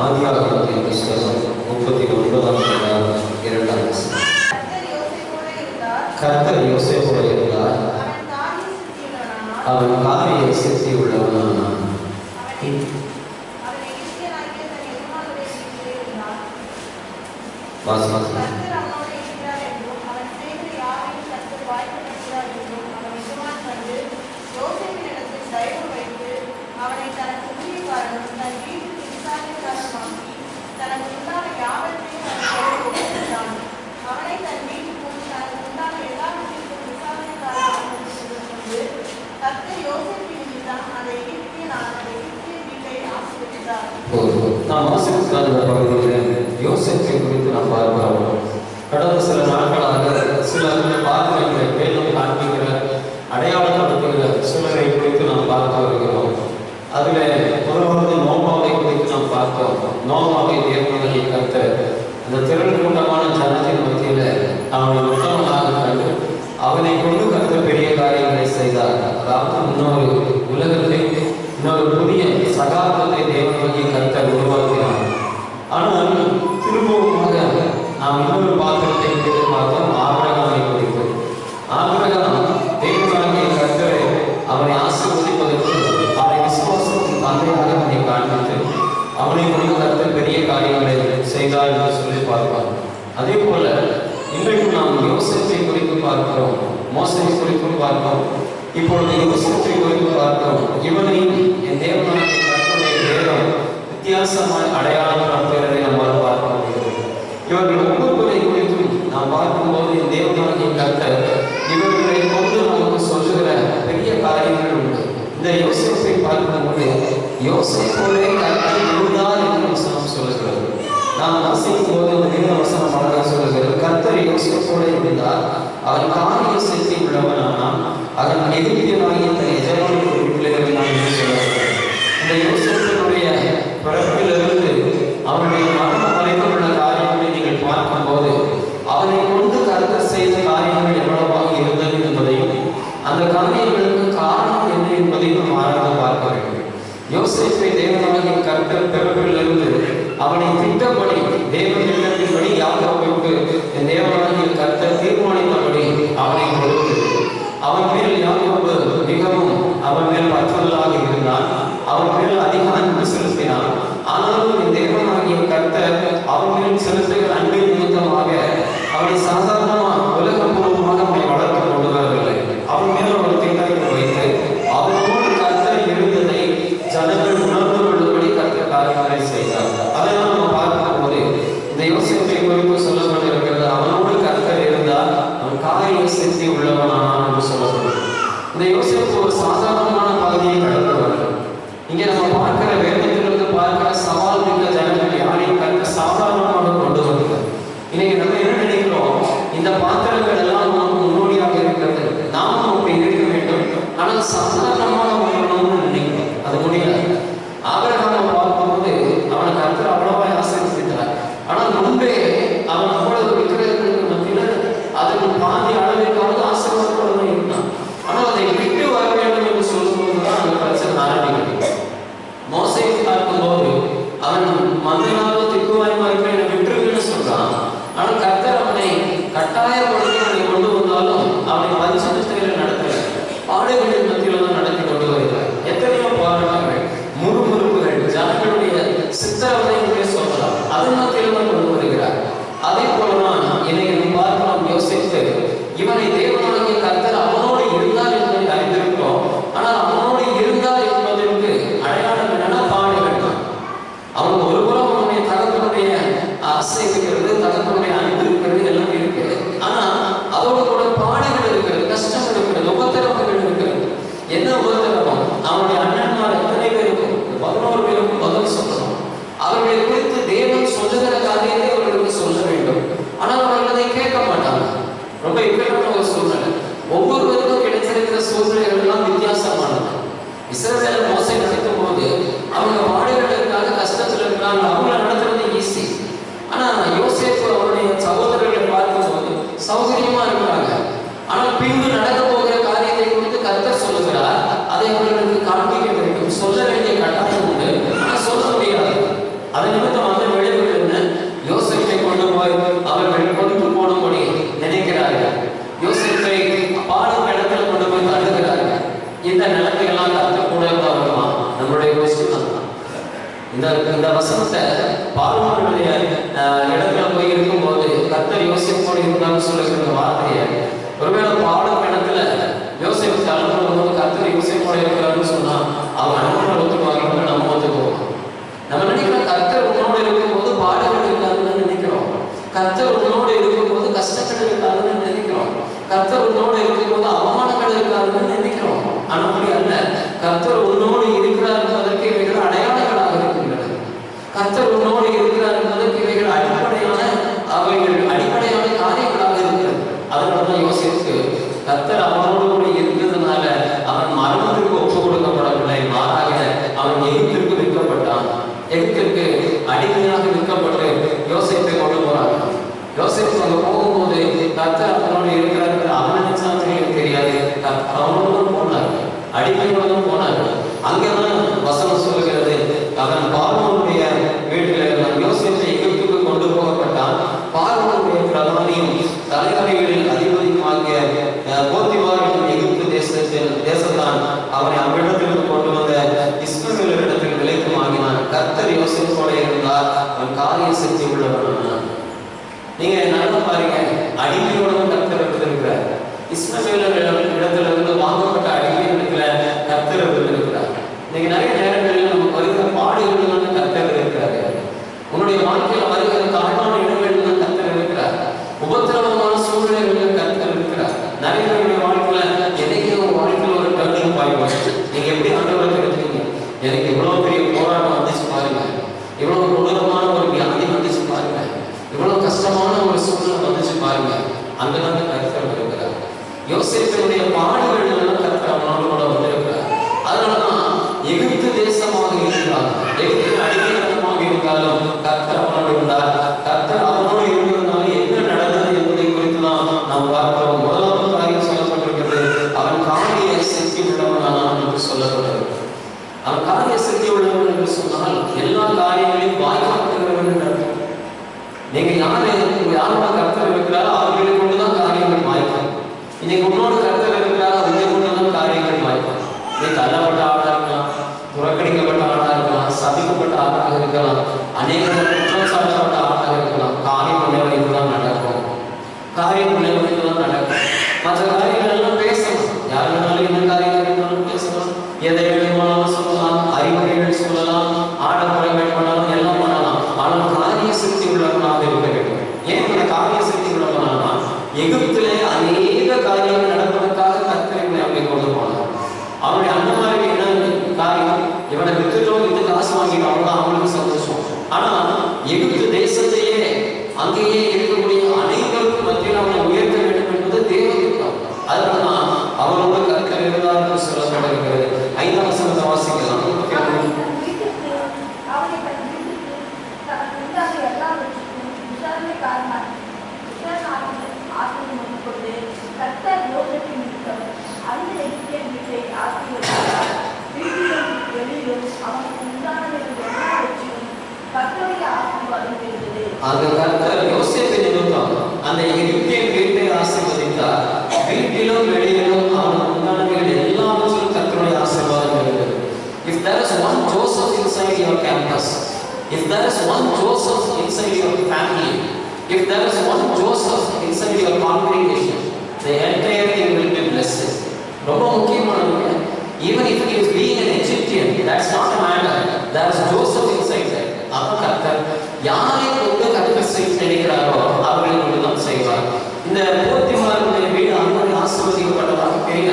ஆதியாகமத்தின் புஸ்தகம் 39 கர்த்தர் யோசேப்போடு இருந்தார். அவன் காரிய சித்தி உள்ளவனானான். நாம் வாசித்த பகுதியில் யோசேப்பை குறித்து நாம் பார்க்கிறோம். கடந்த சில நாட்களாக சில பாத்திரங்களை மேலும் காண்பிக்கிற அடையாளப்படுத்துகிற சிலரை குறித்து நாம் பார்த்து வருகிறோம். அதில் முதலாவது நோவாவை குறித்து நாம் பார்த்தோம். நோவாவை தேவனாகிய கர்த்தர் அந்த திரள் கூட்டமான ஜனத்தின் மத்தியில் அவனை உத்தமனாக கண்டு அவனை கொண்டு கர்த்தர் பெரிய காரியங்களை செய்தார். அதாவது இன்னொரு உலகத்தை, இன்னொரு புதிய சகாப்தத்தை தேவனாகிய கர்த்தர் உருவாக்கினார். ஆனால் திரும்பவுமாக நாம் இன்னொரு பாத்திரத்தை குறித்து பார்த்தோம், ஆபிரகாமை குறித்து. ஆபிரகாம் தேவனாகிய கர்த்தரை அவனை ஆசீர்வதிப்பதற்கு அவனை விசுவாசத்தின் தந்தையாக அவனை காண்பித்து அவனை கொண்டு கர்த்தர் பெரிய காரியங்களை செய்தார் என்று சொல்லி பார்ப்பார். அதே போல இன்றைக்கு நாம் யோசேப்பை குறித்து பார்க்கிறோம், மோசேயை குறித்தும் பார்க்கிறோம். இப்பொழுது யோசேப்பை குறித்து பார்க்கிறோம். இவனையும் என் தேவனாகிய கர்த்தருடைய வேதம் வித்தியாசமாய் அடையாளப்படுத்துகிறதை நம்மால் பார்க்க முடிகிறது. இவர்கள் ஒவ்வொருவரை குறித்தும் நாம் பார்க்கும்போது என் தேவனாகிய கர்த்தர் இவர்களை கொண்டு நமக்கு சொல்லுகிற பெரிய காரியங்கள் உண்டு. இந்த யோசேப்பை பார்க்கும்போது யோசேப்போலே கர்த்தர் இருந்தார் என்று வசனம் சொல்லுகிறது. நாம் வாசிக்கும் போது இந்த வேத வசனம் அழகாக சொல்லுகிறது, கர்த்தர் யோசேப்போலே இருந்தார், அவன் காரிய சித்தி உள்ளவனானான், அவன் எகிப்தியனாகிய தன் எஜமானுடைய வீட்டில் இருந்தான் என்று சொல்லுகிறது. இந்த யோசேப்பினுடைய பிறப்பிலிருந்து அவனுடைய மரணம் வரைக்கும் உள்ள காரியங்களை நீங்கள் பார்க்கும்போது அவனை கொண்டு கர்த்தர் செய்த காரியங்கள் எவ்வளவாக இருந்தது என்பதையும் அந்த காரியங்களுக்கு காரணம் என்ன என்பதையும் நாம் ஆராய்ந்து பார்க்க வேண்டும். யோசேப்பை தேவனாகிய கர்த்தர் பிறப்பிலிருந்து அவனை திட்டப்படி தேவன் திட்டத்தின்படி யாக்கோபுக்கு தேவனாகிய கர்த்தர் தீர்மானித்தபடி அவனை கொடுத்து அவன் மேல் யாக்கோபு மிகவும் அவன் மேல் பற்றுதலாக இருந்தான், அவன் மேல் அதிக அன்பு செலுத்தினான். ஆனாலும் தேவனாகிய கர்த்தர் அவன் மேல் செலுத்துகிற அன்பின் நிமித்தமாக அவனை சாதாரணமாக உலகபூர்வமாக அவனை வளர்த்து கொண்டு வரவில்லை. அவன் மேல் ஒரு திட்டத்தை வைத்து அவனோடு கர்த்தர் இருந்ததை ஜனங்கள் உணர்ந்து கொள்ளும்படி கர்த்தர் காரியங்களை செய்தார். அதை நம்ம பார்க்கும் போது இந்த யோசேப்பை குறித்து சொல்லப்பட்டிருக்கிறது, அவனோடு கர்த்தர் இருந்தால் அவன் காரிய சித்தி உள்ளவனானான் என்று சொல்லப்படுகிறது. இந்த யோசேப்பு ஒரு சாதாரணமான பகுதியை கடந்தவர். இங்கே நம்ம பார்க்கிற வேதத்திலிருந்து பார்க்கிற சவால் மிக்க ஜனங்கள் யாரையும் கர்த்தர் சாதாரணமாக கொண்டு வருகிறார். இன்னைக்கு நம்ம என்ன நினைக்கிறோம், இந்த பாத்திரங்கள் எல்லாம் நமக்கு முன்னோடியாக இருக்கிறது, நாமும் அப்படி இருக்க வேண்டும், ஆனால் சாதாரணமாக வரணும்னு நினைக்கிறோம். அது முடியாது. ஆபிரகாமை பார்க்கும்போது அவனை இந்த இந்த வசனத்தை பார்வோனுடைய இடத்துல போய் இருக்கும்போது கர்த்தர் யோசேப்போடு இருந்தான்னு சொல்லுகிற வார்த்தையை ஒருவேளை பாடும் இடத்துல யோசேப்பு தலைமுறை போது கர்த்தர் யோசேப்போட இருக்கிறாருன்னு சொன்னா அவன் அனுமதி ஒத்துக்குவாங்க, நம்ம ஒத்துக்குவோம். நம்ம நினைக்கிறோம் கர்த்தர் உன்னோடு இருக்கும்போது பாடுகள் இருக்காதுன்னு நினைக்கிறோம். கர்த்தர் உன்னோடு இருக்கும்போது கஷ்டங்கள் இருக்காதுன்னு நினைக்கிறோம். கர்த்தர் உன்னோடு இருக்கும்போது அவமானங்கள் இருக்காதுன்னு நினைக்கிறோம். ஆனா அப்படி அல்ல. கர்த்தர் உன்னோடு இருக்கிறார் என்பதற்கு இவைகள் அடையாளங்களாக இருக்கின்றன. கர்த்தர் உன்னோடு இருக்கிறார் என்பதற்கு இவைகள் அடிப்படையான காரியங்களாக இருக்கிறது. அதனாலதான் யோசித்து கர்த்தர் அவனோடு கூட இருந்ததுனால அவன் மரணத்திற்கு ஒப்பு கொடுக்கப்படவில்லை. மாறாக அவன் எகிப்திற்கு விற்கப்பட்டான். எகிப்திற்கு அடிமையாக விற்கப்பட்டு யோசேப்பை கொண்டு போறாங்க. யோசேப்பு அங்க போகும்போது கர்த்தர் அவனோடு இருக்கிறார்கள் அவன் நினைச்சாலும் தெரியாது. அவனோடு போனார், அடிமையோடு போனார். அங்கேதான் வசனம் சொல்லுகிறது, அவன் பார்வோனுடைய வீட்டில் இருந்தான். யோசேப்பை எகிப்துக்கு கொண்டு போகப்பட்டான். பார்வோனுடைய பிரதானியும் தலைவர்களில் அதிபதியுமாகிய போத்திபார் எகிப்து தேசத்தான் அவனை அவ்விடத்திலிருந்து கொண்டு வந்த இஸ்மவேலரிடத்தில் விலைக்கு வாங்கினான். கர்த்தர் யோசேப்போடு இருந்தார், அவன் காரிய சக்தி உள்ளவன். நீங்க நல்லா பாருங்க, அடிமையோட கர்த்தர் இருந்திருக்கிறார். இஸ்மவேலர் இடத்திலிருந்து வாங்கப்பட்ட அடிமையிடத்துல கர்த்தர் இருந்திருக்கிறார். நீங்க நிறைய நேரங்களில் நம்ம வருகிற பாடுகள் கர்த்தர் இருக்கிறாரு. உன்னுடைய வாழ்க்கையில வருகிற தாழ்வான இடங்கள் கர்த்தர் இருக்கிறார். உபத்திரவமான சூழ்நிலைகள் கர்த்தர் இருக்கிறார். நிறைய பேருடைய வாழ்க்கையில என்னைக்கு ஒரு வாழ்க்கையில் ஒரு டர்னிங் பாயிண்ட். நீங்க எப்படி ஆண்டவரை தெரிஞ்சுக்கீங்க? எனக்கு இவ்வளவு பெரிய போராட்டம் வந்துச்சு பாருங்க, இவ்வளவு கொடூரமான ஒரு வியாதி வந்துச்சு பாருங்க, இவ்வளவு கஷ்டமான ஒரு சூழ்நிலை வந்துச்சு பாருங்க, அங்கதான் கர்த்தர் இருக்கிறார். யோசேப்பினுடைய பாடுகள் கர்த்தர் அவனோடு கூட வந்திருக்கிறார். அதனாலதான் எகிப்து தேசமாக இருக்கிறார், எகிப்து அடிமைத்தனமாக இருந்தாலும் கர்த்தர் அவனோடு இருந்தார். கர்த்தர் அவனோடு இருந்ததுனால என்ன நடந்தது என்பதை குறித்துதான் நாம் பார்க்கிறோம். முதலாவது காரியம் சொல்லப்பட்டிருக்கிறது, அவன் காரிய சக்தி உள்ளவனானான் என்று சொல்லப்பட்டது. அவன் காரிய சக்தி உள்ளவன் என்று சொன்னால் எல்லா காரியங்களையும் வாய்ப்பாக்குகிறவன் என்று அர்த்தம். நீங்க யாரோட கர்த்தர் இருக்கிறாரோ அவர்களை கொண்டுதான் காரியங்கள் வாய்க்கும். இன்னைக்கு உன்னோட கர்த்தர் இருக்கிறாரோ அவர்களை கொண்டுதான் காரியங்கள் வாய்க்கும். நீ தள்ளப்பட்ட ஆளா இருக்கலாம், புறக்கணிக்கப்பட்ட ஆளா இருக்கலாம், சபிக்கப்பட்ட ஆளாக இருக்கலாம், அநேக குற்றம் சாட்டப்பட்ட ஆளாக இருக்கலாம். காரியம் உள்ளவர்களுக்குதான் நடக்கும், காரியம் உள்ளவர்களுக்குதான் நடக்கும். மற்ற காரியங்கள் எல்லாம் பேசணும், யார் வேணாலும் என்ன காரியங்கள் இருந்தாலும் பேசலாம், எதை வேணுமானாலும் சொல்லலாம், அறிவுரைகள் சொல்லலாம், ஆடம்பரங்கள் பண்ணலாம், எல்லாம் பண்ணலாம். ஆனால் காரிய சக்தி உள்ளவனாக இருக்க வேண்டும். ஏன் இந்த காரிய சக்தி உள்ளவனானா எகிப்திலே அநேக காரியங்கள் நடப்பதற்காக கர்த்தரை அவனை கொண்டு போனார். அவனுடைய அந்த மாதிரி என்ன காரியம், இவனை வித்துட்டோம், வித்து காசு வாங்கிட்டோம், அவ்வளவுதான் அவங்களுக்கு சந்தோஷம். ஆனா எகிப்து தேசத்தையே அங்கேயே இருக்கக்கூடிய அனைவருக்கும் மத்தியில் அவனை உயர்த்த வேண்டும் என்பது தேவதிட்டம். அதனால்தான் அவனோட கர்த்தர் இருந்தார் என்று சொல்லப்பட்டிருக்கிறது. 5ஆம் வசனத்தை வாசிக்கலாம். அந்த கர்த்தர் யோசேப்பை நிமித்தம் அந்த எகிப்தியன் வீட்டை ஆசீர்வதித்தார். வீட்டிலும் வெளியிலும் அவன் உண்டானவைகள் எல்லாவற்றிலும் கர்த்தருடைய ஆசீர்வாதம் இருந்தது. If there is one Joseph inside your campus, if there is one Joseph inside your family, if there is one Joseph inside your congregation, the entire thing will be blessed. ரொம்ப முக்கியமானது. Even if he is being an Egyptian, that's not a matter. There is Joseph inside there. அப்ப கர்த்தர் யாரை கொண்டு கர்த்தர் செய்கிறாரோ அவர்களை கொண்டுதான் செய்வார். இந்த போத்திபாருடைய வீடு அவனுடைய ஆசீர்வதிக்கப்பட்டதாக தெரியல.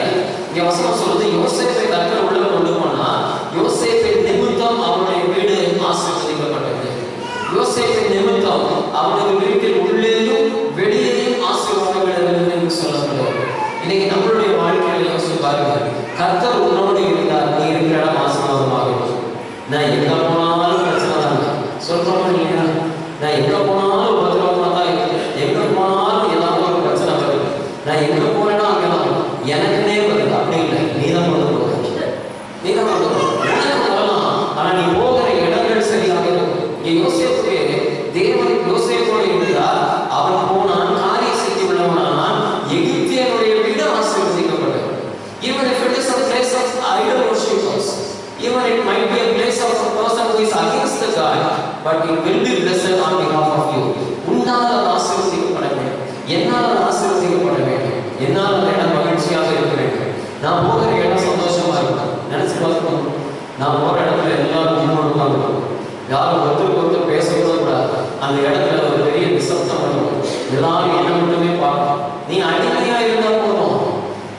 இங்க வசனம் சொல்றது, யோசேப்பை கர்த்தர் உள்ள கொண்டு போனா யோசேப்பை நிமித்தம் அவனுடைய வீடு ஆசீர்வதிக்கப்பட்டது. யோசேப்பை நிமித்தம் அவனுடைய வீட்டில் உள்ளேயும் வெளியேயும் ஆசீர்வாதங்கள் இருந்தது என்று சொல்லப்படுகிறது. இன்னைக்கு நம்மளுடைய வாழ்க்கையில யோசிச்சு பாருங்க, கர்த்தர் உன்னோடு இருந்தார், நீ இருக்கிற இடம் ஆசீர்வாதமாக இருக்கும். நான் எங்க போனாலும் பிரச்சனை தான் சொல்றோம் இல்லையா? நான் எங்க போனாலும் உபதிரவமா தான் இருக்கு, எங்க போனாலும் ஏதாவது ஒரு பிரச்சனை வருது, நான் எங்க போறேன்னா அங்கதான் எனக்குன்னே வருது. அப்படி இல்லை, நீதான் கொண்டு போக, நீதான் கொண்டு போகலாம். ஆனா நீ போகிற இடங்கள் சரியாக இருக்கும். இங்க யோசேப்புக்கு தேவன் யோசேப்போடு இருந்தார், அவன் போனான், காரிய சக்தி உள்ளவனானான், எகிப்தியனுடைய வீடு ஆசீர்வதிக்கப்பட்டது. Even if it is a place of idol worshippers, even it might be a place of a person who is against the guy, but it will be blessed on behalf of you. உன்னால் ஆசீர்வதிக்கப்பட வேண்டும், என்னால் ஆசீர்வதிக்கப்பட வேண்டும், என்னால் அந்த இடம் மகிழ்ச்சியாக இருக்க வேண்டும். நான் போகிற இடம் சந்தோஷமா இருக்கும். நினைச்சு பார்க்கணும், நான் போகிற இடத்துல எல்லாரும் முன்னோடுவாங்க, யாரும் ஒருத்தருக்கு பேசக்கூட கூடாது. அந்த இடத்துல ஒரு பெரிய நிசப்தம் வரும், எல்லாரும் என்ன மட்டுமே பார்க்கணும். நீ அடிமையா இருந்தா போதும்,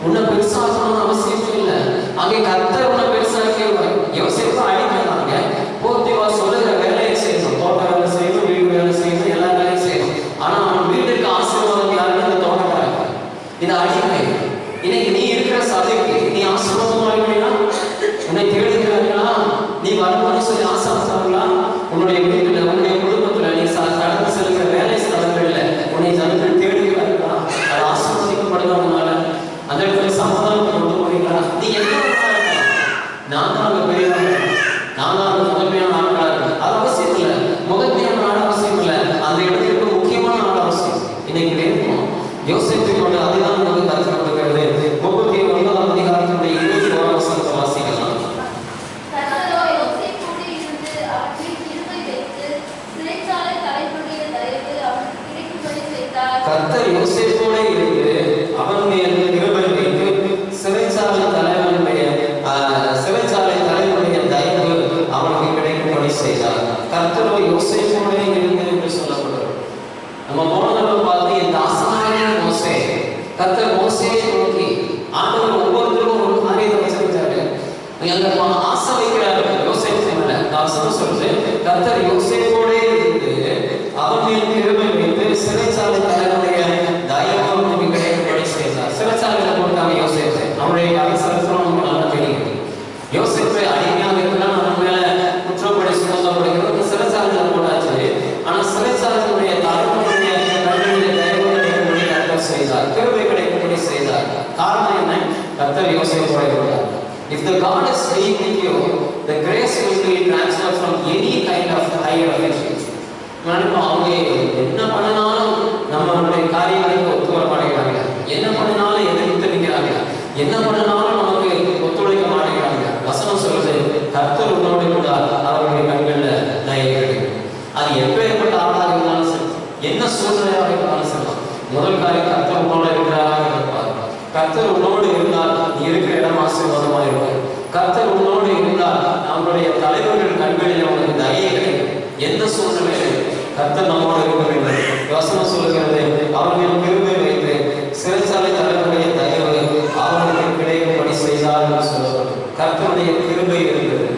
உன்னை பெருசாகணும்னு அவசியம் இல்லை. அங்கே கர்த்தர் உன்னை பெருசாக்கிடுவார். யோசேப்பு அடிமைதாங்க, போத்திவா சொல்லுகிற வேலையை செய்யணும், தோட்ட வேலை செய்யணும், வீடு வேலை செய்யணும், எல்லா வேலையும் செய்யணும். ஆனா அவன் வீட்டுக்கு ஆசீர்வாதம் யாருன்னு அந்த தோட்டக்காரங்க. இது அடிமை. இன்னைக்கு நீ இருக்கிற சபைக்கு நீ ஆசீர்வாதமா இருக்கிறீங்களா? உன்னை தேடுகிறார்களா? நீ வரணும்னு சொல்லி ஆசைப்படுறாங்களா? உன்னுடைய வீட்டுல, உன்னுடைய குடும்பத்துல நீ கடந்து செல்கிற வேலை ஸ்தலங்கள்ல உன்னை ஜனங்கள் தேடுகிறார்களா? அது ஆசீர்வதிக்கப்படுறவங்களால அந்த இடத்துல சமாதானம் கொண்டு போறீங்களா? நீ என்ன நான் தான் அங்க பெரியவங்க, நான் தான் அங்க முதன்மையான ஆட்களா இருக்கேன், அது அவசியம் இல்லை. முதன்மையான ஆள் அவசியம் இல்லை, அந்த இடத்துக்கு முக்கியமான ஆள் அவசியம். இன்னைக்கு வேணும் யோசித்து கொண்டு அதுதான் நமக்கு கருத்து கொடுக்கிறது. 39ஆம் அதிகாரத்தினுடைய 21ஆம் வசனத்தை வாசிக்கலாம். கர்த்தர் யோசேப்போட இருந்து அவன் மேல் கிருபை வைத்து சிறைச்சாலை தலைவனுடைய தயவு அவனுக்கு கிடைக்கும்படி செய்தார். கர்த்தரோ யோசேப்போட இருந்து என்று சொல்லப்படுறது. நம்ம போனதை பார்த்து இந்த ஆசாரிய மோசே, கர்த்தர் மோசேயை நோக்கி ஆண்டவர் ஒவ்வொருத்தரும் ஒரு காரியத்தை வச்சிருக்காரு. அந்த ஆசை வைக்கிறாரு யோசேப்பு மேல. நான் சொல்றது, கர்த்தர் யோசேப்போட இருந்து அவன் மேல் கிருபை வைத்து சிறைச்சாலை தலைவனுடைய தயவு அவனுக்கு கிடைக்கும்படி செய்தார். சிறைச்சாலையில போட்டாங்க யோசேப்பு. அவனுடைய கதைசரத்திலும் நமக்கு நல்லா தெரியும். யோசேப்பு அடிமையாக இருந்தால் அவன் மேல குற்றப்படி சுமத்தப்படுகிறது. சிறைச்சாலையில போட்டாச்சு. ஆனா சிறைச்சாலையினுடைய தலைவனுடைய கண்களிலே தயவு கிடைக்கும்படி கர்த்தர் செய்தார், கிருபை கிடைக்கும்படி செய்தார். காரணம் என்ன? கர்த்தர் யோசேப்போட இருந்தார். If the God is being with you, the grace will be transferred from any kind of higher affection. அவங்க என்ன பண்ணினாலும் நம்மளுடைய காரியங்களுக்கு ஒத்து வர மாட்டேங்கிறாங்க, என்ன பண்ணினாலும் எதிர்த்து நிற்கிறாங்க, என்ன பண்ணினாலும் நமக்கு ஒத்துழைக்க மாட்டேங்கிறாங்க. வசனம் சொல்றது, கர்த்தர் உன்னோடு இருந்தால் அவருடைய கண்கள்ல தயவு கிடைக்கும். அது எப்பேற்பட்ட ஆளாக இருந்தாலும் சரி, என்ன சூழ்நிலையாக இருந்தாலும் சரி, முதல் காரியம் கர்த்தர் உன்னோட இருக்கிறாராக இருப்பார். கர்த்தர் உன்னோடு இருந்தால் நீ இருக்கிற இடம் ஆசீர்வாதமாக இருக்கும். கர்த்தர் உன்னோடு இருந்தால் நம்மளுடைய தலைவர்கள் கண்களில் அவனுக்கு தயை கிடைக்கும். எந்த சூழ்நிலையில் கர்த்தர் நம்மோடு இருக்க வேண்டும். வசனம் சொல்லுகிறது, அவர்கள் கிருபை வைத்து சிறைச்சாலை தலைவருடைய தயவு அவர்களுக்கு கிடைக்கும்படி செய்தார் என்று சொல்லப்படும். கர்த்தருடைய கிருபை இருந்தது.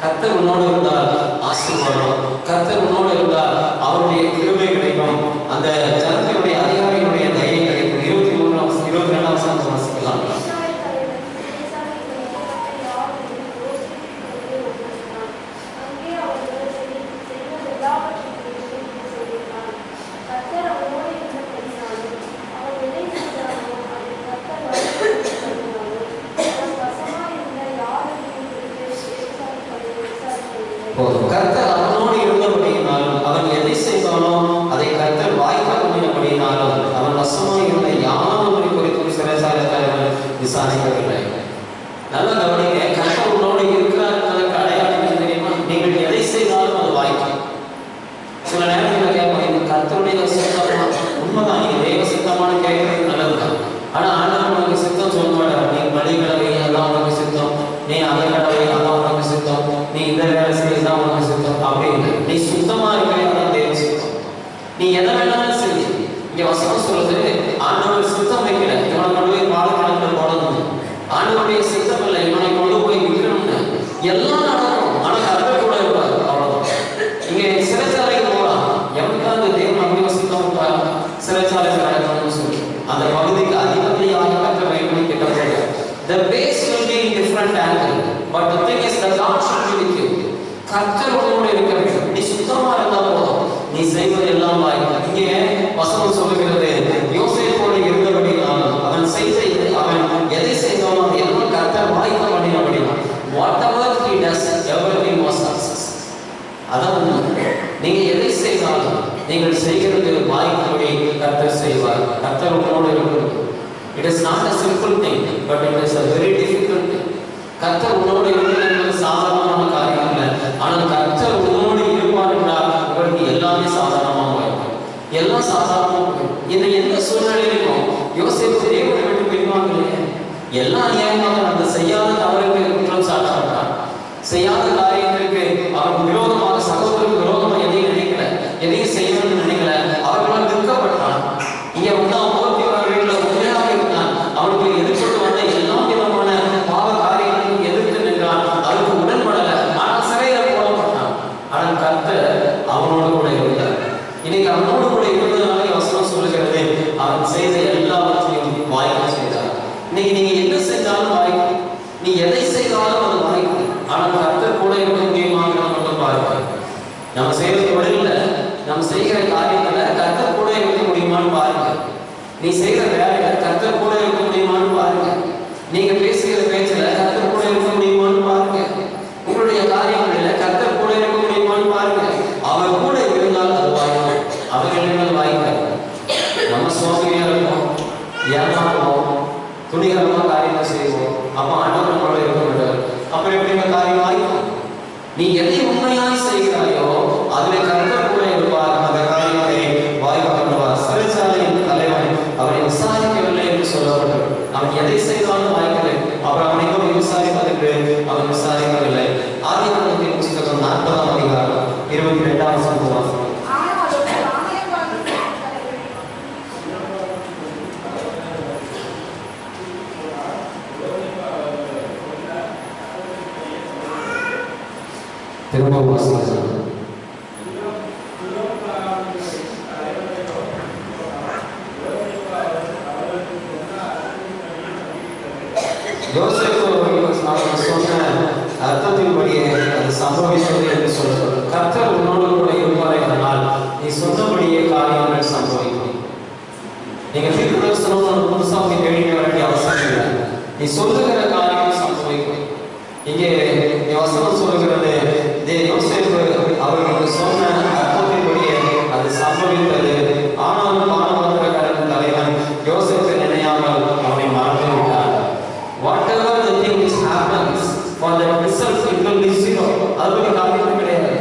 கர்த்தர் உன்னோடு இருந்தால் ஆசீர்வாதம், கர்த்தர் உன்னோடு இருந்தால் அவருடைய கிருபை கிடைக்கும். அந்த ஜனத்தினுடைய அதிகாரிகளுடைய தயை கிடைக்கும். 22ஆம் வசனத்தை வாசிக்கலாம். கர்த்தர் அவனோடு இருந்தபடியினாலும் அவன் எதை செய்தாலும் அதை கர்த்தர் வாய்க்கால் பண்ணினபடியினாலும் அவன் வசமாக இருந்த யாவரை குறித்தும் சிறைச்சாலை தலைவர் விசாரிக்கவில்லை. நல்ல கவனிங்க, கர்த்தர் உன்னோடு இருக்கிறார் அடையாளம் தெரியுமா? நீங்கள் எதை செய்தாலும் அது வாய்க்கும். சில நேரத்தில் கேட்போம், கர்த்தருடைய சித்தமா? உண்மைதான், நீங்க தேவ சித்தமான கேட்கறது நல்லதுதான். ஆனா ஆண்டவர் உனக்கு சித்தம் சொல்ல மாட்டார். நீ பலிகளை அதான் உனக்கு சித்தம், நீ அதை கடவை அதான் உனக்கு சித்தம், நீ இந்த வேலை செய்யதான் உனக்கு சித்தம். அப்படி இல்லை, நீ சுத்தமா இருக்கிறதான் தேவ சித்தம். நீ எதை வேணாலும் செய்ய. இங்க வசனம் சொல்றது, ஆண்டவர் சித்தம் வைக்கல இவனை கொண்டு போய் பாடக்கிழமை போடணும், ஆண்டவருடைய சித்தம் இல்லை இவனை கொண்டு போய் விற்கணும்னு. எல்லாம் நடக்கும், ஆனா கர்த்தர் கூட இருப்பார். அவ்வளவுதான். இங்க சிறைச்சாலைக்கு போகலாம், எவனுக்காவது தேவன் அப்படி சித்தம் இருப்பார் சிறைச்சாலைக்கு நடக்கணும்னு சொல்லி அந்த பகுதிக்கு அதிபதியாக கர்த்தர் வைக்கணும் திட்டப்பட்ட. The base will be in different angle, but the thing is that God should be with you. கர்த்தர் உன்னோடு இருக்க வேண்டும். நீ சுத்தமா இருந்தா போதும், நீ செய்வது எல்லாம் வாய்க்கும். இங்கே வசனம் சொல்லுகிறது, யோசேப்போடு இருந்தபடினாலும் அவன் அவன் எதை செய்தாலும் அது எல்லாம் கர்த்தர் வாய்க்க பண்ணினபடினாலும் whatever he does, everything was success. அதான் நீங்க எதை செய்தாலும் நீங்கள் செய்கிறது வாய்க்கும்படி கர்த்தர் செய்வார். கர்த்தர் உன்னோடு இருக்கிறது. It is not a simple thing, but it is a very difficult thing. கர்த்தர் உன்னோடு இருக்கிறது என்பது சாதாரணமான காரியம் இல்லை. ஆனால் கர்த்தர் உன்னோடு இருப்பார் என்றால் உங்களுக்கு எல்லாமே சாதாரணமாக இருக்கும். எல்லாம் சாதாரணமாக இந்த எந்த சூழ்நிலையிலும் யோசேப்பு தேவனை விட்டு பிரிவாங்க இல்லையா? எல்லாம் அநியாயமாக அந்த செய்யாத தவறுக்கு குற்றம் சாட்டப்பட்டார். செய்யாத காரியங்களுக்கு அவன் விரோதமாக, சகோதரருக்கு விரோதமாக எதையும் நினைக்கல, எதையும் செய்யணும்னு நினைக்கல. அவர்களால் நிற்கப்பட்டான். இங்க வந்து அவன் வீட்டுல உண்மையாக இருந்தான். அவனுக்கு எதிர்கொண்டு வந்த எல்லா விதமான பாவ காரியங்களும் எதிர்த்து நின்றான். அதுக்கு உடன்படல. ஆனால் சிறையில போடப்பட்டான். ஆனால் கர்த்தர் அவனோடு கூட இருந்தார். இன்னைக்கு அவனோடு கூட இருந்ததுனால வசனம் சொல்லுகிறது, அவன் செய்த எல்லாவற்றையும் வாய்க்க செய்தார். இன்னைக்கு நீங்க என்ன செஞ்சாலும் வாய்க்கும், நீ எதை செய்தாலும் அது வாய்க்கும். ஆனால் கர்த்தர் கூட இருக்க முடியுமாங்கிற மட்டும் பாருங்க. நம்ம செய்யற தொழில, நம்ம செய்கிற காரியத்துல கர்த்தர் கூட இருக்க முடியுமான்னு பாருங்க. நீ செய்கிற வேலையில கர்த்தர் கூட இருக்க முடியுமான்னு பாருங்க. நீங்க பேசுகிற பேச்சுல கர்த்தர் கூட இருக்க முடியுமான்னு பாருங்க. உங்களுடைய காரியங்களில கர்த்தர் கூட இருக்க முடியுமான்னு பாருங்க. அவர் கூட இருந்தால் அது வாய்க்கும், அவர்கள் வாய்க்காது. நம்ம சோதனையா இருப்போம், ஏமாறுவோம், துணிகரமா காரியங்கள் செய்வோம். அப்ப ஆண்டவர் நம்மளோட இருக்க மாட்டார். அப்புறம் எப்படி காரியம் வாய்க்கும்? நீ எதை உண்மையாய் செய்கிறாயோ அதுல கர்த்தர் கூட இருப்பார். அந்த காரியத்தை வாய்க்க பண்ணுவார். சிறைச்சாலையின் தலைவன் அவரை விசாரிக்கவில்லை என்று சொல்லப்பட்டது. அவன் எதை செய்தாலும் வாய்க்கலை. அப்புறம் அவனை கூட விசாரிப்பதற்கு அவன் விசாரிக்கவில்லை. ஆதியாகமத்தின் புத்தகம் 40ஆம் அதிகாரம் 22ஆம் வசனம். திரும்ப வாசிக்கலாம். யோசேப்பு சொன்ன அர்த்தத்தின்படியே அது சம்பவித்தது என்று சொல்றது. கர்த்தர் உன்னோடு கூட இருப்பாரே ஆனால் நீ சொன்னபடியே காரியங்கள் சம்பவிக்கும். நீங்க தீர்க்கதரிசனம் புதுசா போய் கேள்வி வேண்டிய அவசியம் இல்லை. நீ சொல்லுகிற காரியம் சம்பவிக்கும். இங்கே வசனம் சொல்லுகிறது, யோசேப்பு அவர்களுக்கு சொன்ன அர்த்தத்தின்படியே அது சம்பவித்தது. ஆனாலும் பானபாத்திரக்காரன் தலைவன் யோசேப்பை நினையாமல் அவனை மறந்து விட்டார். Whatever the thing which happens, for the result it will be zero. அது ஒரு காரியம் கிடையாது.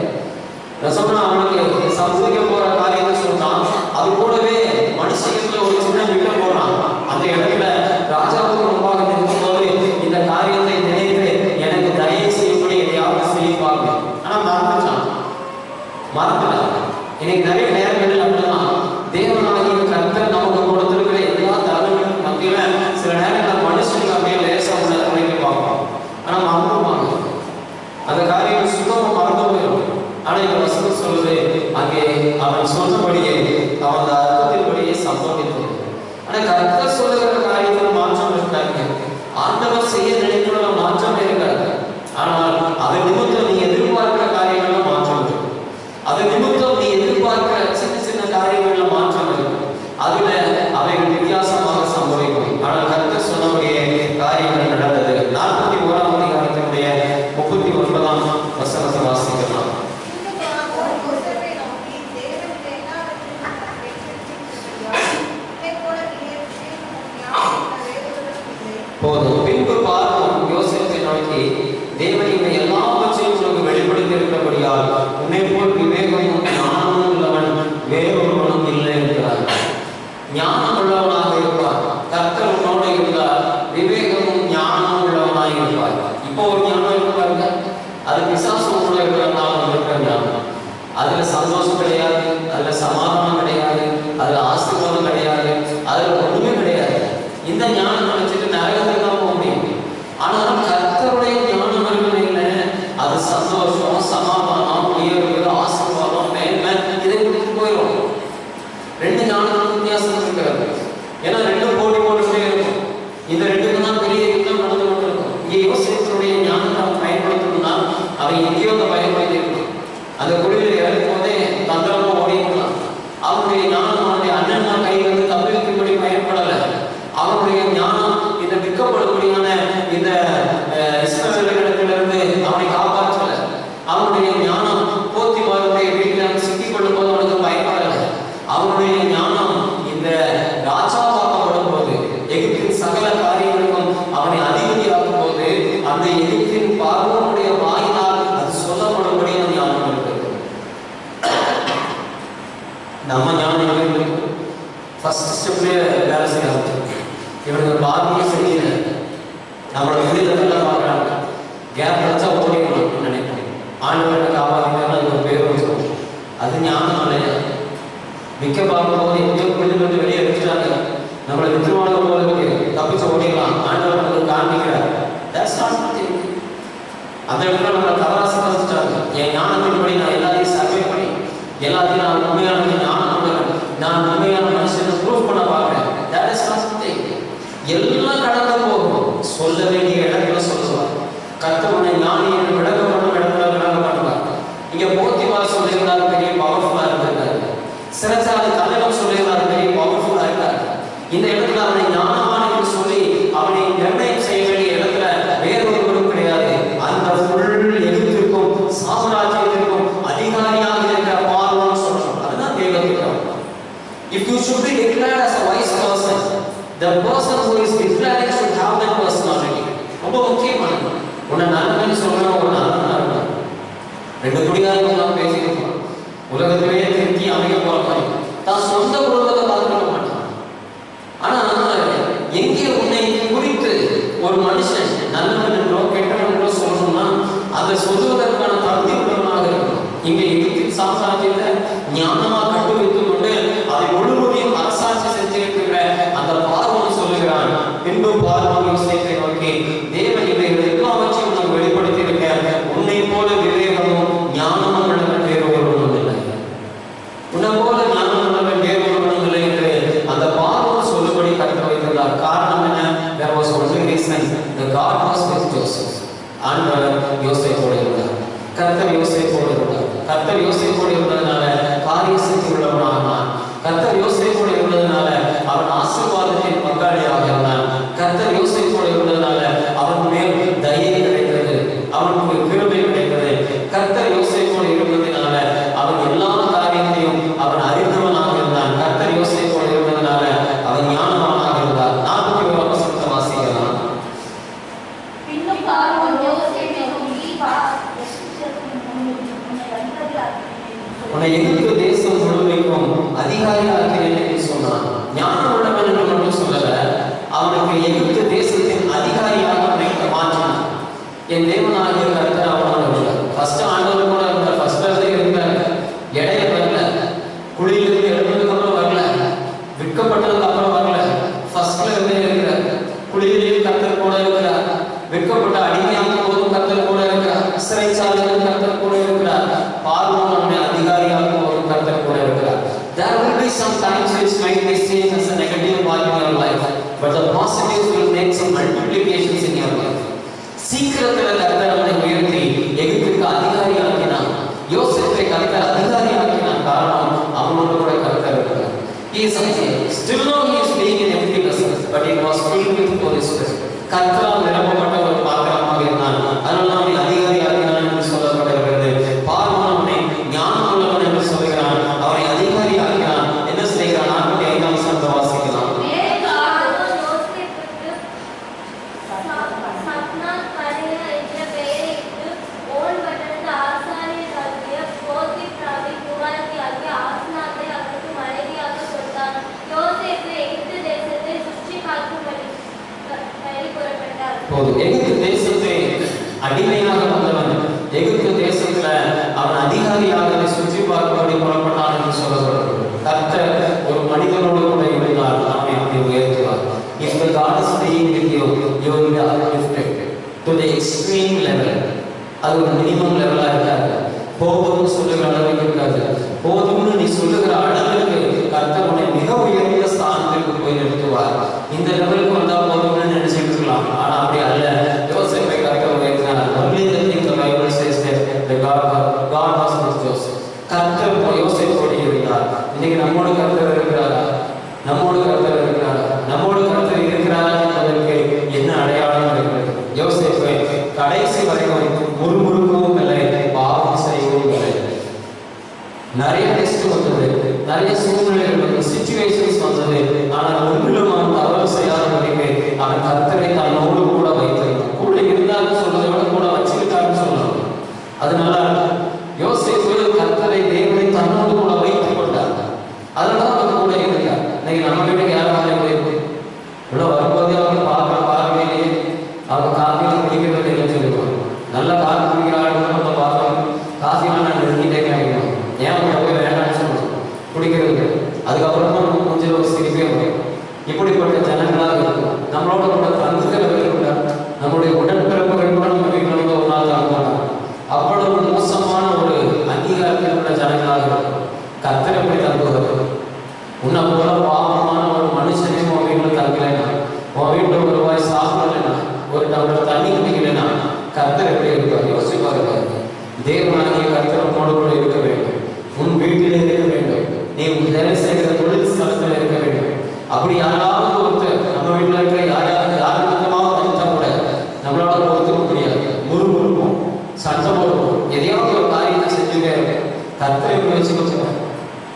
நான் சொன்னா அவனுக்கு சம்பவிக்க போற காரியத்தை சொன்னான். அது கூடவே மனுஷத்துல ஒரு சின்ன விட்ட போறான். அந்த இடத்துல ராஜாவுக்கு முன்பாக நிற்கும்போது இந்த காரியத்தை நினைத்து எனக்கு தயவு செய்யும்படி எதையாவது செய்வாங்க. ஆனா மறந்துட்டான். இன்னைக்கு நிறைய நேரங்களில் அப்படிதான் தேவனாகிய கர்த்தர் நமக்கு கொடுத்திருக்கிற எல்லா தரவுகளும் மத்தியில சில நேரங்கள் மனுஷனுக்கு அப்படியே லேசா உணர்ந்து பார்ப்போம். ஆனா மறந்துடுவாங்க. அந்த காரியம் சுத்தமா மறந்து போயிடும். ஆனா இந்த வசனம் சொல்லுது, அங்கே அவன் சொன்னபடியே அவன் அர்த்தத்தின்படியே சம்பவித்தது. ஆனா கர்த்தர் சொல்லுகிற காரியத்தில் மாற்றம் இருக்காங்க. ஆண்டவர் செய்ய நினைக்கிற மாற்றமே இருக்காது. ஆனால் அதன் நிமித்தம் நீ எதிர்பார்க்கிற காரியங்கள்ல மாற்றம் இருக்கு. அதன் நிமித்தம் நீ எதிர்பார்க்கிற சின்ன சின்ன காரியங்கள்ல மாற்றம் இருக்கு. அதுல அவைகள் வித்தியாசமாக சம்பவிக்கும். ஆனால் கர்த்தர் சொன்னபடியே காரியங்கள் நடந்தது. 41ஆம் அதிகாரத்தினுடைய 39ஆம் வசனத்தை வாசிக்கலாம். போதும். பின்பு பார்க்கும் யோசேப்பை நோக்கி, தேவன் இவை எல்லாவற்றையும் உனக்கு வெளிப்படுத்தி இருக்கிறபடியால் உன்னை போல் விவேகமும் ஞானமும் உள்ளவன் வேறொருவனும் இல்லை இருக்கிறார். ஞானம் உள்ளவனாக இருப்பார். கர்த்தர் உன்னோடு இருந்தால் விவேகமும் ஞானமும் உள்ளவனாக இருப்பார். இப்போ ஒரு ஞானம் இருப்பாருங்க, அது பிசாசு கூட இருக்கிறதுனால இருக்கிற ஞானம். அதுல சந்தோஷம் கிடையாது, அதுல சமாதானம் கிடையாது, அதுல ஆசீர்வாதம் கிடையாது, அதுல ஒண்ணுமே கிடையாது. இந்த ஞானம் நினைச்சிட்டு நரகத்துக்கு தான் போக முடியும். ஆனாலும் கர்த்தருடைய ஞானம் இல்லை, அது சந்தோஷம், சமாதானம், உயர்வு, ஆசீர்வாதம், மேன்மை, இதை கொடுத்து போயிடும். ரெண்டு ஞானத்துக்கு வித்தியாசம் இருக்கிறது. ஏன்னா ரெண்டும் போட்டி போட்டுட்டே இருக்கும். இந்த ரெண்டுக்கும் தான் பெரிய யுத்தம் நடந்து கொண்டு இருக்கும். இங்கே யோசேப்புடைய ஞானத்தை அவன் பயன்படுத்தணும்னா அவன் எங்கேயோ அந்த பயன்படுத்தி இருக்கணும். அந்த குழுவில் இறக்கும் போதே தந்திரமா ஓடிக்கலாம். அவனுடைய ஞானம் அவனுடைய அண்ணன் கையில் இருந்து தப்பிக்கும்படி பயன்படலை. அவனுடைய ஞானம் இந்த விற்கப்படும்படியான இந்த இஸ்ரவேலர்களிடத்திலிருந்து அவனை காப்பாற்றல. அவனுடைய ஞானம் போத்திபாருடைய வீட்டில் சிக்கிக் கொள்ளும் போது அவனுக்கு பயன்படலை. அவனுடைய ஞானம் இந்த ராஜாவாக்கப்படும் போது, எகிப்தின் சகல காரியங்களுக்கும் அவனை அதிபதியாக்கும் போது, அந்த எகிப்தின் பார்வோனுடைய வாயினால் அது சொல்லப்படும்படி நம்ம ஞானம் எங்கே ஃபர்ஸ்ட் ஸ்டெப்லேயே வேலை செய்ய ஆரம்பிச்சு. இவனுக்கு பாதியே செய்யல, நம்மளோட விடுதலாம் பார்க்குறாங்க. கேப் வச்சா ஓடிடணும் நினைக்கிறேன். ஆண்டவரை காப்பாற்றினா அது ஒரு பேர் வச்சுக்கணும். அது ஞானம் இல்லையா? மிக்க பார்க்கும்போது எங்கேயோ கொஞ்சம் வெளியே எடுத்துட்டாங்க, நம்மளை வித்துருவான போல தப்பிச்சு ஓடிடலாம். ஆண்டவர் நமக்கு காண்பிக்கிறார். அந்த இடத்துல நம்மளை தவறாக சந்திச்சிட்டாங்க. என் ஞானத்தின்படி நான் எல்லாத்தையும் சர்வே பண்ணி எல்லாத்தையும் நான் உண்மையான ஞானம் கொடுக்குறேன், நான் உண்மையான மனுஷனை ப்ரூவ் பண்ண பார்க்குறேன். That is not something. எல்லாம் கடந்து போகும். சொல்ல வேண்டிய இடத்துல சொல்லுவார். கர்த்தர் உன்னை ஞானி என்று விளக்க பண்ணும் இடத்துல விளக்க பண்ணுவார். இங்க போத்திமார் சொல்லியிருந்தார், பெரிய பவர்ஃபுல்லா இருந்திருக்காரு. சிறச்சாது கல்யாணம் சொல்லியிருந்தார், பெரிய பவர்ஃபுல்லா இருக்காரு. இந்த இடத்துல அவனை ஞானமான என்று சொல்லி அவனை நிர்ணயம் செய்ய வேண்டிய இடத்துல வேறொருவரும் கிடையாது. அந்த ஃபுல் எகிப்திற்கும் சாம்ராஜ்யத்திற்கும் அதிகாரியாக இருக்கிற பார்வோன் சொல்றோம். அதுதான் தேவத்திட்டம். If you should be declared as a wise person, the person who is declaring should have that personality. ரொம்ப முக்கியமானது. உன்னை நல்லவன்னு சொல்றேன், ஒரு நல்லவனா இருக்கணும். ரெண்டு குடியாரங்களும் பேசியிருக்கோம். உலகத்திலேயே திருக்கி அமைக்க போற மாதிரி தான் சொந்த குடும்பத்தை பார்த்துக்க மாட்டான். ஆனா எங்கே உன்னை குறித்து ஒரு மனுஷன் நல்லவன் என்றோ கெட்டவன் என்றோ சொல்லணும்னா அதை சொல்லுவதற்கான தகுதி உள்ளவனாக இருக்கணும். இங்கே எகிப்தின் சாம்ராஜ்யத்தை ஞானமா கட்டு வைத்துக் கொண்டு அதை முழுவதையும் அரசாட்சி செஞ்சிருக்கிற அந்த பார்வோன் சொல்லுகிறான். பின்பு பார்வோன் யோசேப்பை நோக்கி, தேவன் இவைகள் எல்லாவற்றையும் உனக்கு வெளிப்படுத்தி இருக்க, உன்னை போல விவேகமும் ஞானமும் உள்ளவன் வேறு ஒருவனும் இல்லை, உன்னை போல ஞானம் உள்ளவன் வேறு ஒருவனும் இல்லை என்று அந்த பார்வோன் சொல்லும்படி கற்று வைத்திருந்தார். காரணம் என்ன? There was only reason. The God was with Joseph. ஆண்டவர் யோசேப்போடு இருந்தார். கர்த்தர் யோசேப்போடு இருந்தார். கர்த்தர் யோசேப்போடு இருந்ததுனால காரிய சித்தி உள்ளவனானான். கர்த்தர் யோசேப்போடு இருந்ததுனால அவன் ஆசீர்வாதத்தின் பங்காளியாக இருந்தான். கர்த்தர் யோசேப்போடு இருந்ததுனால அவன் மேல் தயை கிடைத்தது, அவனுக்கு கிருபை கிடைத்தது. கர்த்தர் யோசேப்போடு இருந்ததுனால அவன் எல்லா காரியத்தையும் அவன் அறிந்தவனாக இருந்தான். கர்த்தர் யோசேப்போடு இருந்ததுனால அவன் ஞானவானாக இருந்தார். 41 வசனத்தை வாசிக்கலாம். பின்னும் பார்வோன் யோசேப்பை நோக்கி, உன்னை எகிப்து தேசம் முழுமைக்கும் அதிகாரியாக்கிறேன் என்று சொன்னான். ஞானம் உள்ளவன் என்று மட்டும் சொல்லல, அவனுக்கு எகிப்து தேசத்தின் அதிகாரியாக மாற்றினான். என் தேவனாகிய கர்த்தர் அவனோடு இருந்தார். ஃபர்ஸ்ட் ஆண்டவர் கூட இருந்தார். ஃபர்ஸ்ட்ல இருந்தார். இடையில வரல, குழியிலிருந்து எழுந்ததுக்கு அப்புறம் வரல, விற்கப்பட்டதுக்கு அப்புறம் வரல. ஃபர்ஸ்ட்ல இருந்தே இருக்கிறார். குழியிலேயும் கர்த்தர் கூட இருக்கிறார். விற்கப்பட்ட அடிமையாகும் போதும் கர்த்தர் கூட இருக்கிறார். சிறைச்சாலையிலும் கர்த்தர் கூட இருக்கிறார். பார்வோன் அவனை அதிகாரியாகும் போதும் கர்த்தர் கூட இருக்கிறார். There will be some times which might be seen as a negative part in your life, but the positives will make some multiplications in your life. சீக்கிரத்தில் கர்த்தர் அவனை உயர்த்தி எகிப்துக்கு அதிகாரியாக்கினான். யோசேப்பை கர்த்தர் அதிகாரியாக்கினான். காரணம், அவனோடு கூட கர்த்தர் இருக்கிறார். He is still now he is being an empty vessel, but he was filled with Holy Spirit. கர்த்தரால் நிரப்பப்பட்ட ஒரு பாத்திரமாக இருந்தான். அதனால் அவனை அதிகாரியாக்கினான் என்று சொல்லப்படுகிறது. பார்வோன் அவனை ஞானம் உள்ளவன் என்று சொல்கிறான். அவனை அதிகாரியாக்கினான். என்ன செய்கிறான்? 45 வசனத்தை வாசிக்கலாம். எகிப்து தேசத்தை அடிமையாக வந்தவன் எகிப்து தேசத்துல அவன் அதிகாரியாக சுற்றி பார்க்கும்படி புறப்பட்டான் என்று சொல்லப்படுகிறது. கர்த்தர் ஒரு மனிதனோடு கூட இருந்தால் அவனை அப்படி உயர்த்துவார். If the God is being with you, you will be uplifted to the extreme level. அது ஒரு மினிமம் லெவலா இருக்காது. போதும்னு சொல்லுகிற அளவுக்கு இருக்காது. போதும்னு நீ சொல்லுகிற அளவுக்கு கர்த்தர் உன்னை மிக உயர்ந்த ஸ்தானத்திற்கு போய் நிறுத்துவார். இந்த லெவலுக்கு வந்தா போதும்னு நினைச்சிட்டு இருக்கலாம். ஆனா அப்படி அல்ல. யோசேப்பை கர்த்தர் உயர்த்தினார். Only the thing the Bible says that the God was with Joseph. கர்த்தர் யோசேப்போடு இருந்தார். இன்னைக்கு நம்மோடு கர்த்தர் இருக்கிறாரா? நம்மோடு கர்த்தர் இருக்கிறாரா? நம்மோடு கர்த்தர் இருக்கிறாரா என்பதற்கு என்ன அடையாளம் இருக்கிறது? யோசேப்பை கடைசி வரைக்கும் முறுமுறுக்கவும் இல்லை, பாவம் செய்யவும் இல்லை. நிறைய டெஸ்ட் வந்தது, நிறைய சூழ்நிலைகள் வந்து, சிச்சுவேஷன்ஸ் வந்தது. ஆனால் ஒன்றிலும் அவன் தவறு செய்யாதபடிக்கு அவன் கர்த்தரை தன்னோடு கூட வைத்திருந்தான். கூட இருந்தாலும் சொல்றதை விட கூட வச்சுக்கிட்டான்னு சொல்லணும். அதனால யோசேப்பு கர்த்தரை தேவனை தன்னோடு கூட வைத்துக் கொண்டார். அதனால அவங்க கூட இருக்காங்க. இன்னைக்கு நம்ம வீட்டுக்கு யாரும் இருக்கு உள்ள வரும்போதே அவங்க பார்வையிலேயே அவங்க காஃபியில் குடிக்கிறது இல்லைன்னு சொல்லிடுவாங்க. நல்லா காஃபி குடிக்கிறாங்க நம்ம பார்த்தோம், காஃபிலாம் நான் நிறுத்திட்டே கிடைக்கணும், ஏன் அவங்க போய் வேண்டாம்னு சொல்லணும் குடிக்கிறது. அதுக்கப்புறமா கொஞ்சம் ஒரு சிரிப்பே வரும். இப்படிப்பட்ட ஜனங்களாக இருக்கும். நம்மளோட கூட தங்குகிறவர்கள் கூட, நம்மளுடைய உடன்பிறப்புகள் கூட நம்ம வீட்டில் வந்து ஒரு நாள் தங்குவாங்க. அவ்வளவு மோசமான ஒரு அங்கீகாரத்தில் உள்ள ஜனங்களாக இருக்கும். கர்த்தர் எப்படி தங்குவது? உன்னை போல பாவமான ஒரு மனுஷனே உன் வீட்டில் தங்கலைன்னா, உன் வீட்டில் ஒரு ரூபாய் சாப்பிடலைன்னா, ஒரு டம்ளர் தண்ணி குடிக்கலைன்னா கர்த்தர் எப்படி இருப்பார்? யோசிப்பாரு. தேவனாகிய கர்த்தர் உன்னோடு கூட இருக்க வேண்டும். உன் வீட்டிலே இருக்க வேண்டும். நீ வேலை செய்கிற தொழில் ஸ்தலத்தில் இருக்க வேண்டும். அப்படி யாராவது ஒருத்தர் நம்ம வீட்டில் இருக்கிற யார் விதமாக வந்துட்டா கூட நம்மளால பொறுத்துக்க முடியாது. முறுமுறுப்போம், சண்டை போடுவோம், எதையாவது ஒரு காரியத்தை செஞ்சுட்டே இருக்கும். கர்த்தரை முயற்சி வச்சுக்கணும்,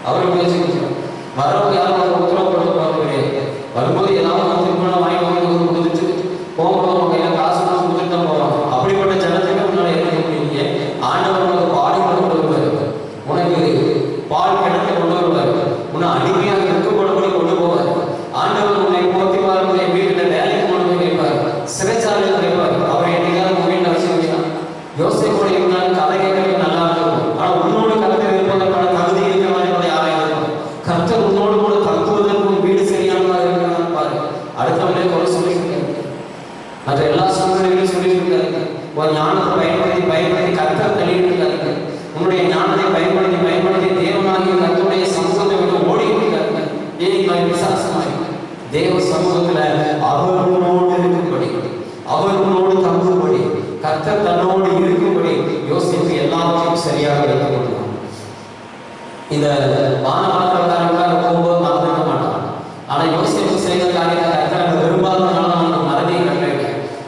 அவரை முயற்சி வச்சுக்கணும். வரவங்க யாரும் ஒரு உத்தரவு கொடுத்து போகிறது கிடையாது. வரும்போது ஏதாவது திருமணம் வாங்கி வந்து கொடுத்துட்டு போகும்போது அவங்க கையில் காசு கொடுத்துட்டு தான் போவாங்க. அப்படிப்பட்ட ஜனத்துக்கு முன்னாடி என்ன முடியுங்க? ஆண்டவர் உனக்கு பாடுகளை கொண்டு வருவார், உனக்கு பால் கிணத்தை கொண்டு வருவார், உன்னை அடிமையாக இருக்கப்படப்படி கொண்டு போவார். ஆண்டவர் உன்னை போத்திவார், உன்னை வீட்டில் வேலைக்கு கொண்டு போய் வைப்பார், சிறைச்சாலையில் வைப்பார். அவர் என்னைக்காவது உன் வீட்டில் வச்சுருக்கீங்கன்னா யோசிப்போட இருந்தாலும் கதை கேட்கறது நல்லா இருக்கும். ஆனால் உன்னோடு கருத்து இருப்பதற்கான தகுதி இருக்கிற மாதிரி யாராக இருக்கும். கர்த்தர் உன்னோடு கூட தங்குவதற்கு வீடு சரியானதாக இருக்கிறான்னு பாரு. அடுத்தவங்களே கூட சொல்லியிருக்காரு, மற்ற எல்லா சூழ்நிலைகளையும் சொல்லியிருக்காரு. ஒரு ஞானத்தை பயன்படுத்தி கர்த்தர் தள்ளிட்டு இருக்காரு. உன்னுடைய ஞானத்தை பயன்படுத்தி தேவனாகிய கர்த்தருடைய சமூகத்தை விட்டு ஓடி இருக்காரு. ஏன் விசாசமாய் தேவ சமூகத்துல அவர்களோடு இருக்கும்படி, அவர்களோடு தங்கும்படி, கர்த்தர் தன்னோடு இருக்கும்படி யோசித்து எல்லாத்தையும் சரியாக வைத்துக் கொள்ளும். இந்த வானபாத்திரக்காரங்களாக போகும்போது மறந்துக்க மாட்டான். ஆனா யோசிப்பு செய்த காரியத்தை கர்த்தர் விரும்பாதனால அவனுக்கு மறதியை கட்டளை.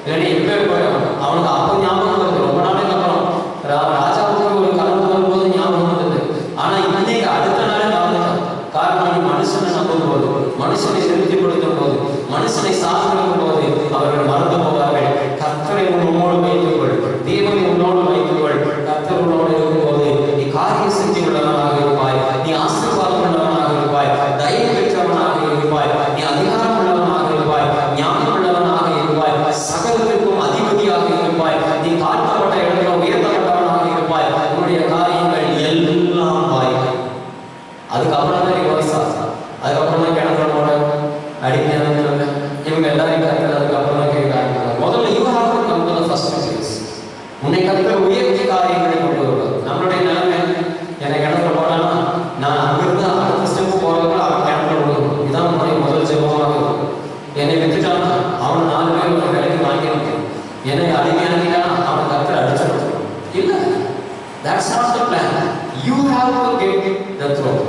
இல்லைன்னா எப்போ அவனுக்கு அப்போ ஞாபகம் வருது. ரொம்ப நாளைக்கு அப்புறம் ராஜாவுக்கு ஒரு கலந்து வரும்போது ஞாபகம் வந்தது. ஆனா இன்னைக்கு அடுத்த நாளே மறந்துட்டான். காரணம், மனுஷனை நம்பும் போது, மனுஷனை திருப்திப்படுத்தும் போது, மனுஷனை சார்ந்திருக்கும் போது அவர்கள் மறந்து போவார்கள். கர்த்தரை உன்னோடு வைத்துக்கொள், தேவனை உன்னோடு வைத்துக்கொள். கர்த்தர் உன்னோடு இருக்கும்போது நீ காரியம் செஞ்சு உள்ளவனாக இருப்பாய், நீ ஆசீர்வாதம் உள்ளவனாக இருப்பாய், தயவு பெற்றவனாக இருப்பாய், நீ அதிகாரம் உள்ளவனாக இருப்பாய், ஞானம் உள்ளவனாக இருப்பாய், சகலத்திற்கும் அதிபதியாக இருப்பாய், நீ தாழ்த்தப்பட்ட இடத்துல உயர்த்தப்பட்டவனாக இருப்பாய். உன்னுடைய காரியங்கள் எல்லாம் வாய்ப்பாய். அதுக்கப்புறம் தான் நீ வயசா, அதுக்கப்புறம் தான் கிணற்றோட அடிமையான இவங்க எல்லாரும் கருத்து. அதுக்கப்புறம் தான் கேட்க முதல்ல you have to come to the first stage. உன்னை கருத்து உயர்த்தி காரியங்களை கொண்டு வருவார். நம்மளுடைய நிலைமை என்னை கிணத்துல போனான்னா நான் அங்கிருந்து அடுத்த ஸ்டெப்பு போகிறதுக்கு அவன் கிணத்துல விடுவோம். இதுதான் உன்னுடைய முதல் ஜெபமாக இருக்கும். என்னை வித்துட்டான்னா அவனை 4 பேர் ஒரு வேலைக்கு வாங்கியிருக்கேன். என்னை அடிமையாக்கிட்டானா அவன் கருத்து அடிச்சிருக்கணும். இல்லை, that's not the plan. You have to get the throne.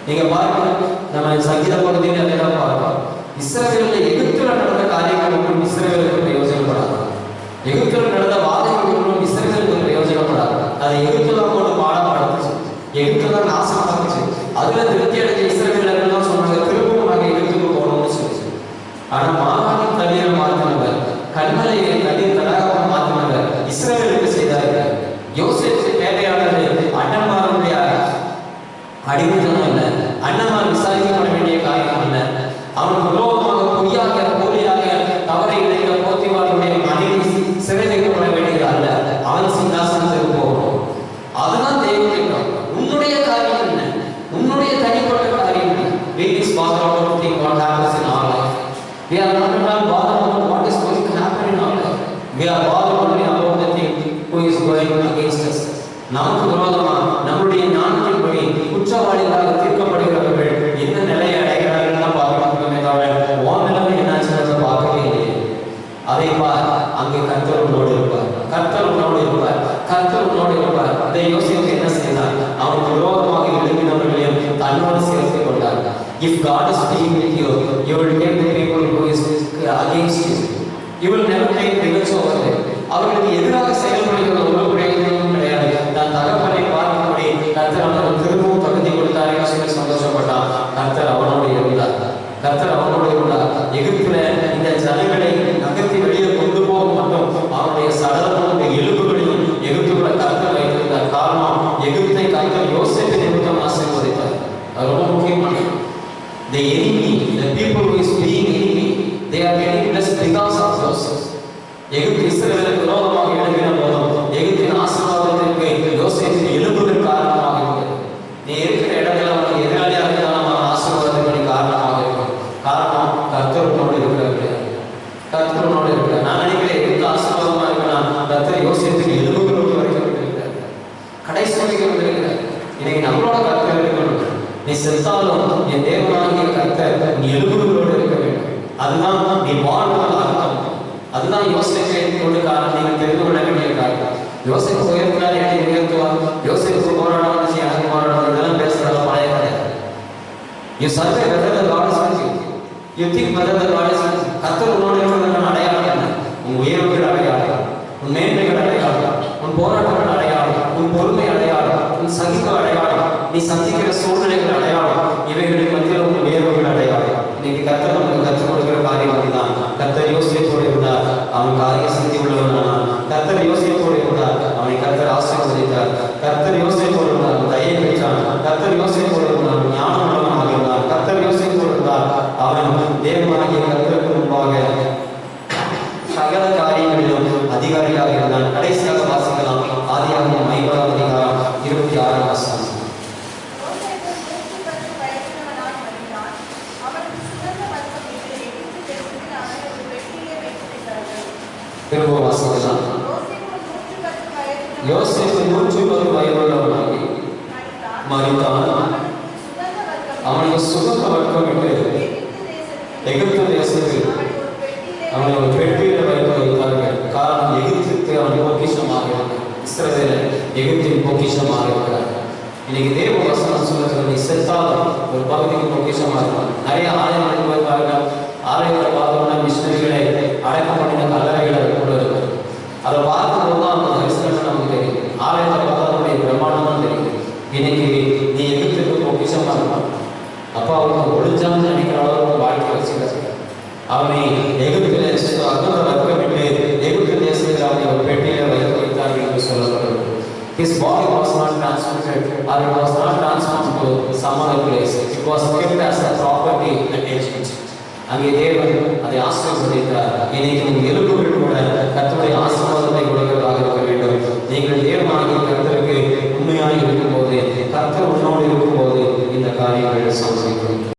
நீங்க பாருங்க, நம்ம சங்கீத பகுதியில் அதெல்லாம் பார்ப்போம். இஸ்ரவேலில் எகிப்தில் நடந்த காரியங்கள் ஒன்றும் இஸ்ரவேலுக்கு பிரயோஜனப்படாது. எகிப்தில் நடந்த வாதைகள் ஒன்றும் இஸ்ரவேலுக்கு பிரயோஜனப்படாது. அது எகிப்தில் கொண்டு பாடப்படுச்சு, எகிப்தில் நாசம் ஆகிச்சு. அதுல திருப்தி அடைஞ்ச இஸ்ரவேலர்கள் தான் சொன்னாங்க, திரும்பவும் நாங்கள் எகிப்துக்கு போகணும்னு சொல்லி. ஆனால் மாகாணம் தண்ணீரை மாற்றினவர், கண்மலையை தண்ணீர் தடாகமாக மாற்றினவர் இஸ்ரவேலுக்கு செய்தார்கள். யோசேப்பு வேலையாளர் அண்ணன்மாருடைய அடிமைத்தனம் இல்லை, அண்ணன்மார் விசாரிக்கப்பட வேண்டிய காரியம் இல்லை. அவனுக்கு விரோதமாக பொய்யாக போலியாக தவறை இணைந்த போத்திவாருடைய மனைவி சிறை வைக்கப்பட வேண்டியது அல்ல, அவன் சிங்காசனத்துக்கு போகணும். அதுதான் தேவ திட்டம். உன்னுடைய காரியம் என்ன? உன்னுடைய தனிப்பட்ட காரியம் என்ன? We is bothered about think what happens in our life. We are not at all bothered about what is going to happen in our life. We are bothered only about the thing who is going against us. நமக்கு விரோதமா நம்முடைய ஞானத்தின்படி குற்றவாளிகளாக தீர்க்கப்படுகிறவர்கள் என்ன நிலையை அடைகிறார்கள் தான் பார்க்கணுமே தவிர உன் நிலைமை என்னாச்சுன்னு பார்க்கவே இல்லையே. அதை பார், அங்கே கர்த்தர் உன்னோடு இருப்பார், கர்த்தர் உன்னோடு இருப்பார், கர்த்தர் உன்னோடு இருப்பார். அதை யோசித்து என்ன செய்தார்? அவனுக்கு விரோதமாக எழுப்பினவர்களையும் தன்னோடு சேர்த்துக் கொண்டார். If God is being with you, you will get the people who is against you. You will never take revenge over them. அவர்களுக்கு எதிராக செயல்படுகிற ஒரு பிரயோஜனமும் கிடையாது. தன் தகப்பனை பார்க்கும்படி கர்த்தர் அவனுக்கு திரும்பவும் தகுதி கொடுத்தாருன்னு சொல்லி சந்தோஷப்பட்டான். கர்த்தர் அவனோடு இருந்தார், கர்த்தர் அவனோடு இருந்தார். எகிப்தில இந்த ஜனங்களை நகர்த்தி வெளியே கொண்டு போக மட்டும் அவனுடைய சடலமும் எலும்புகளையும் எகிப்துக்குள்ள கர்த்தர் வைத்திருந்தார். காரணம், எகிப்தை கர்த்தர் யோசேப்பு நிமித்தம் ஆசீர்வதித்தார். அது ரொம்ப முக்கியமான The enemy, the people who is being enemy, they are getting blessed because of Joseph. எகிப்து இஸ்ரவேலுக்கு விரோதமாக எழும்பின போதும் எகிப்தின் ஆசீர்வாதத்திற்கு யோசேப்பின் எலும்புகள் காரணமாக இருக்கிறது. நீ இருக்கிற இடத்துல உனக்கு எதிராளியாக இருந்தாலும் ஆசீர்வாதத்திற்கு காரணமாக இருக்கும். காரணம் கர்த்தரோடு இருக்கிறார்கள். கர்த்தரோடு இருக்கிறார். நான் நினைக்கிறேன் எகிப்து ஆசீர்வாதமாக இருக்கிறான். கர்த்தர் யோசேப்பின் எலும்புகளோடு வரைக்கும் இருக்கிறார். கடைசி வரைக்கும் இருக்கிறார். இன்னைக்கு நம்மளோட கர்த்தர் இருக்கணும். நீ செத்தாலும் என் தேவனாகிய கர்த்தர் நீ எலும்புகளோடு இருக்க வேண்டும். அதுதான் நீ வாழ்வதற்கு அர்த்தம். அதுதான் யோசேப்பை கொண்டு காரணம். நீங்கள் தெரிந்து கொள்ள வேண்டிய காரணம். யோசேப்பு உயர்த்தினார், என்னை உயர்த்துவார். யோசேப்பு போராடாமல் எனக்கு போராடாமல் இதெல்லாம் பேசுறதா பழைய கதை. You survey whether the God is with you. You think whether the God is with you. கர்த்தர் உன்னோடு இருக்கிறதற்கான அடையாளம் என்ன? உன் உயர்வுகள் அடையாளம், உன் மேன்மைகள் அடையாளம், உன் போராட்டங்கள் அடையாளம், உன் பொறுமை அடையாளம், உன் சகிப்பு அடையாளம், நீ சந்திக்கிற சூழ்நிலைகள் அடையாளம், இவைகளின் மத்தியில் உன் உயர்வுகள் அடையாளம். இன்னைக்கு கர்த்தர் நமக்கு கற்றுக் கொடுக்கிற காரியம் அதுதான். கர்த்தர் யோசேப்போடு இருந்தார், அவன் காரிய சிந்தி உள்ளவனானான். கர்த்தர் யோசேப்போடு இருந்தார், அவனை கர்த்தர் ஆசீர்வதித்தார். கர்த்தர் யோசேப்போடு இருந்தார், தயை பெற்றான். கர்த்தர் யோசேப்போடு இருந்தார், ஞானம் உள்ளவனாக இருந்தார். கர்த்தர் யோசேப்போடு இருந்தார், அவன் தேவனாகிய கர்த்தருக்கு முன்பாக சகல காரியங்களிலும் அதிகாரியாக இருந்தான். கடைசியாக வாசிக்கலாம் ஆதியாகமம் 50ஆம் அதிகாரம் 26ஆம் வசனம். திரும்ப வாசிக்கலாம். யோசேப்பு 110 வயதுள்ளவனாகி மரித்தான். அவனுக்கு சுகந்த வர்க்கம் விட்டு எகிப்து தேசத்தில் அவனை ஒரு பெட்டியில் வைத்து வைத்தார்கள். காரணம் எகிப்துக்கு அவன் பொக்கிஷமாக இருக்கிறான். இஸ்ரவேல் எகிப்தின் பொக்கிஷமாக இருக்கிறார். இன்னைக்கு தேவ வசனம் சொல்லுகிறது, நீ செத்தாலும் ஒரு பகுதிக்கு பொக்கிஷமாக இருப்பான். நிறைய ஆலயங்களுக்கு போய் பாருங்க, ஆலயத்தை பார்த்தோம்னா மிஷினரிகளை அடக்கம் பண்ணின கல்லறைகளை கூட இருக்கு. அதை பார்க்கும்போது தான் அந்த தரிசனம் நமக்கு தெரியும். ஆலயத்தை பார்த்தா நம்முடைய பிரம்மாண்டமும் தெரியும். இன்னைக்கு நீ எகிப்துக்கு பொக்கிஷமாக இருப்பான். அப்போ அவங்க ஒழிஞ்சான்னு நினைக்கிற அளவுக்கு வாழ்க்கை வச்சுக்கிறாங்க. அவனை எகிப்திலே அகல வர்க்கமிட்டு எகிப்து தேசத்தில் அவனை ஒரு பெட்டியில வைத்து வைத்தார்கள் என்று சொல்லப்படுகிறது. His body was not transported or it was not transformed to some other place. It was kept as a property at Egypt. அங்கே தேவன் அதை ஆசீர்வதித்தார். இன்னைக்கு உங்கள் எலும்புகள் கூட கர்த்தருடைய ஆசீர்வாதத்தை கொடுக்கிறதாக இருக்க வேண்டும். நீங்கள் தேவனாகிய கர்த்தருக்கு உண்மையாக இருக்கும்போது, கர்த்தர் உன்னோடு இருக்கும்போது இந்த காரியங்கள் சம்பவிக்கும்.